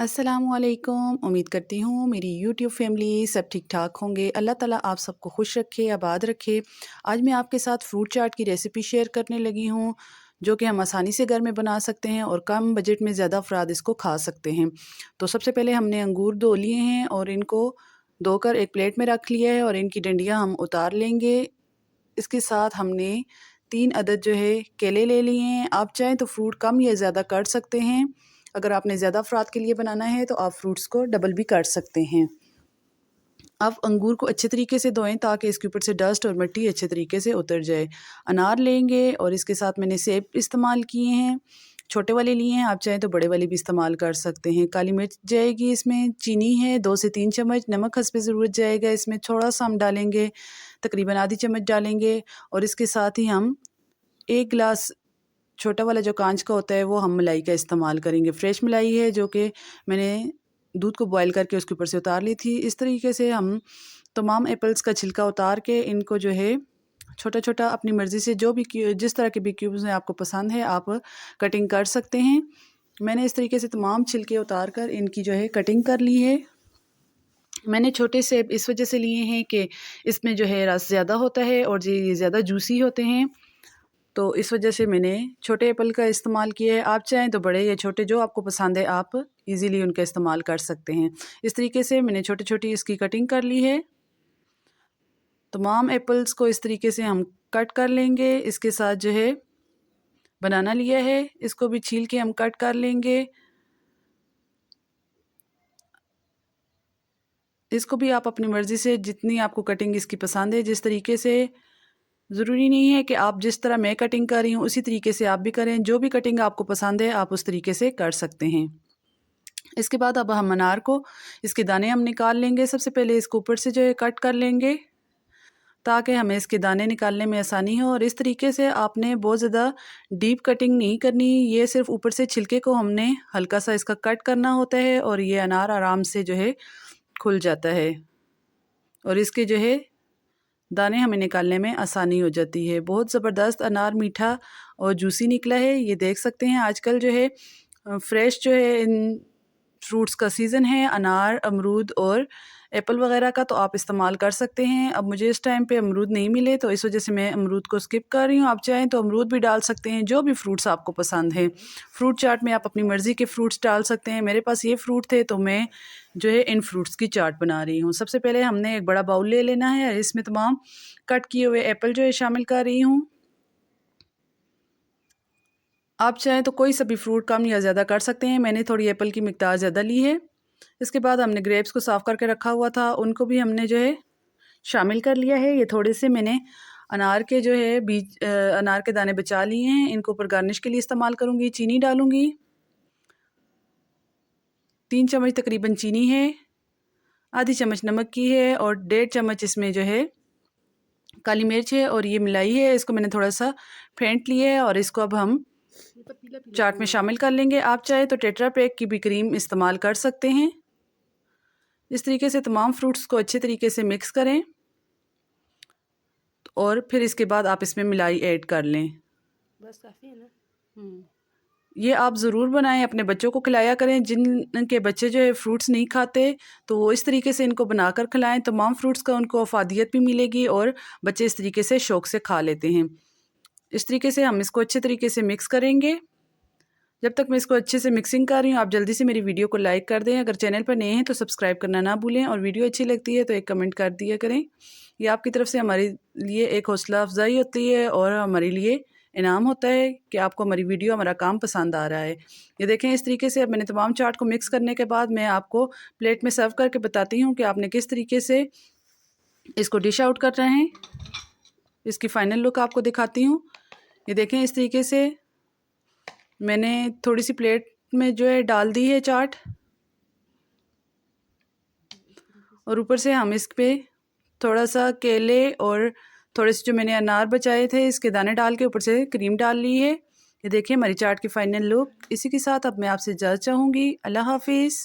अस्सलामुअलैकुम। उम्मीद करती हूँ मेरी यूट्यूब फैमिली सब ठीक ठाक होंगे। अल्लाह ताला आप सबको खुश रखे, आबाद रखे। आज मैं आपके साथ फ्रूट चाट की रेसिपी शेयर करने लगी हूँ, जो कि हम आसानी से घर में बना सकते हैं और कम बजट में ज़्यादा अफराद इसको खा सकते हैं। तो सबसे पहले हमने अंगूर धो लिए हैं और इनको धोकर एक प्लेट में रख लिया है और इनकी डंडियाँ हम उतार लेंगे। इसके साथ हमने 3 अदद जो है केले ले लिए हैं। आप चाहें तो फ्रूट कम या ज़्यादा कर सकते हैं। अगर आपने ज़्यादा अफराद के लिए बनाना है तो आप फ्रूट्स को डबल भी कर सकते हैं। आप अंगूर को अच्छे तरीके से धोएं ताकि इसके ऊपर से डस्ट और मिट्टी अच्छे तरीके से उतर जाए। अनार लेंगे और इसके साथ मैंने सेब इस्तेमाल किए हैं, छोटे वाले लिए हैं। आप चाहें तो बड़े वाले भी इस्तेमाल कर सकते हैं। काली मिर्च जाएगी, इसमें चीनी है 2 से 3 चम्मच, नमक हस्बे ज़रूरत जाएगा, इसमें थोड़ा सा हम डालेंगे, तकरीबन आधी चम्मच डालेंगे। और इसके साथ ही हम 1 गिलास छोटा वाला जो कांच का होता है वो हम मलाई का इस्तेमाल करेंगे। फ्रेश मलाई है जो कि मैंने दूध को बॉयल करके उसके ऊपर से उतार ली थी। इस तरीके से हम तमाम एप्पल्स का छिलका उतार के इनको जो है छोटा-छोटा अपनी मर्ज़ी से जो भी जिस तरह के भी क्यूब्स में आपको पसंद है आप कटिंग कर सकते हैं। मैंने इस तरीके से तमाम छिलके उतार कर इनकी जो है कटिंग कर ली है। मैंने छोटे सेब इस वजह से लिए हैं कि इसमें जो है रस ज़्यादा होता है और ये ज़्यादा जूसी होते हैं, तो इस वजह से मैंने छोटे एप्पल का इस्तेमाल किया है। आप चाहें तो बड़े या छोटे जो आपको पसंद है आप इजीली उनका इस्तेमाल कर सकते हैं। इस तरीके से मैंने छोटी-छोटी इसकी कटिंग कर ली है। तमाम एप्पल्स को इस तरीके से हम कट कर लेंगे। इसके साथ जो है बनाना लिया है, इसको भी छील के हम कट कर लेंगे। इसको भी आप अपनी मर्ज़ी से जितनी आपको कटिंग इसकी पसंद है, जिस तरीके से, ज़रूरी नहीं है कि आप जिस तरह मैं कटिंग कर रही हूँ उसी तरीके से आप भी करें। जो भी कटिंग आपको पसंद है आप उस तरीके से कर सकते हैं। इसके बाद अब हम अनार को इसके दाने हम निकाल लेंगे। सबसे पहले इसको ऊपर से जो है कट कर लेंगे ताकि हमें इसके दाने निकालने में आसानी हो। और इस तरीके से आपने बहुत ज़्यादा डीप कटिंग नहीं करनी, ये सिर्फ ऊपर से छिलके को हमने हल्का सा इसका कट करना होता है और ये अनार आराम से जो है खुल जाता है और इसके जो है दाने हमें निकालने में आसानी हो जाती है। बहुत ज़बरदस्त अनार मीठा और जूसी निकला है, ये देख सकते हैं। आजकल जो है फ्रेश जो है इन फ्रूट्स का सीज़न है, अनार, अमरूद और एप्पल वगैरह का, तो आप इस्तेमाल कर सकते हैं। अब मुझे इस टाइम पे अमरूद नहीं मिले तो इस वजह से मैं अमरूद को स्किप कर रही हूँ। आप चाहें तो अमरूद भी डाल सकते हैं, जो भी फ्रूट्स आपको पसंद हैं। फ्रूट चाट में आप अपनी मर्ज़ी के फ्रूट्स डाल सकते हैं। मेरे पास ये फ्रूट थे तो मैं जो है इन फ्रूट्स की चाट बना रही हूँ। सबसे पहले हमने एक बड़ा बाउल ले लेना है, इसमें तमाम कट किए हुए एप्पल जो है शामिल कर रही हूँ। आप चाहें तो कोई सा भी फ्रूट कम या ज़्यादा कर सकते हैं। मैंने थोड़ी एप्पल की मिकदार ज़्यादा ली है। इसके बाद हमने ग्रेप्स को साफ़ करके रखा हुआ था, उनको भी हमने जो है शामिल कर लिया है। ये थोड़े से मैंने अनार के जो है बीज अनार के दाने बचा लिए हैं, इनको ऊपर गार्निश के लिए इस्तेमाल करूँगी। चीनी डालूँगी, 3 चम्मच तकरीबन चीनी है, आधी चम्मच नमक की है और 1.5 चम्मच इसमें जो है काली मिर्च है और ये मलाई है। इसको मैंने थोड़ा सा फेंट लिया है और इसको अब हम चाट में शामिल कर लेंगे। आप चाहे तो टेट्रा पैक की भी क्रीम इस्तेमाल कर सकते हैं। इस तरीके से तमाम फ्रूट्स को अच्छे तरीके से मिक्स करें और फिर इसके बाद आप इसमें मलाई ऐड कर लें। बस काफ़ी है ना। ये आप ज़रूर बनाएं, अपने बच्चों को खिलाया करें। जिनके बच्चे जो है फ्रूट्स नहीं खाते तो वो इस तरीके से इनको बनाकर खिलाएं। तमाम फ्रूट्स का उनको अफादियत भी मिलेगी और बच्चे इस तरीके से शौक़ से खा लेते हैं। इस तरीके से हम इसको अच्छे तरीके से मिक्स करेंगे। जब तक मैं इसको अच्छे से मिक्सिंग कर रही हूँ, आप जल्दी से मेरी वीडियो को लाइक कर दें। अगर चैनल पर नए हैं तो सब्सक्राइब करना ना भूलें और वीडियो अच्छी लगती है तो एक कमेंट कर दिया करें। ये आपकी तरफ से हमारे लिए एक हौसला अफजाई होती है और हमारे लिए इनाम होता है कि आपको हमारी वीडियो, हमारा काम पसंद आ रहा है। ये देखें, इस तरीके से अब मैंने तमाम चाट को मिक्स करने के बाद मैं आपको प्लेट में सर्व करके बताती हूँ कि आपने किस तरीके से इसको डिश आउट कर रहे हैं। इसकी फ़ाइनल लुक आपको दिखाती हूँ। ये देखें, इस तरीके से मैंने थोड़ी सी प्लेट में जो है डाल दी है चाट और ऊपर से हम इस पे थोड़ा सा केले और थोड़े से जो मैंने अनार बचाए थे इसके दाने डाल के ऊपर से क्रीम डाल ली है। ये देखिए हमारी चाट की फ़ाइनल लुक। इसी के साथ अब मैं आपसे इजाज़त चाहूँगी। अल्लाह हाफ़िज़।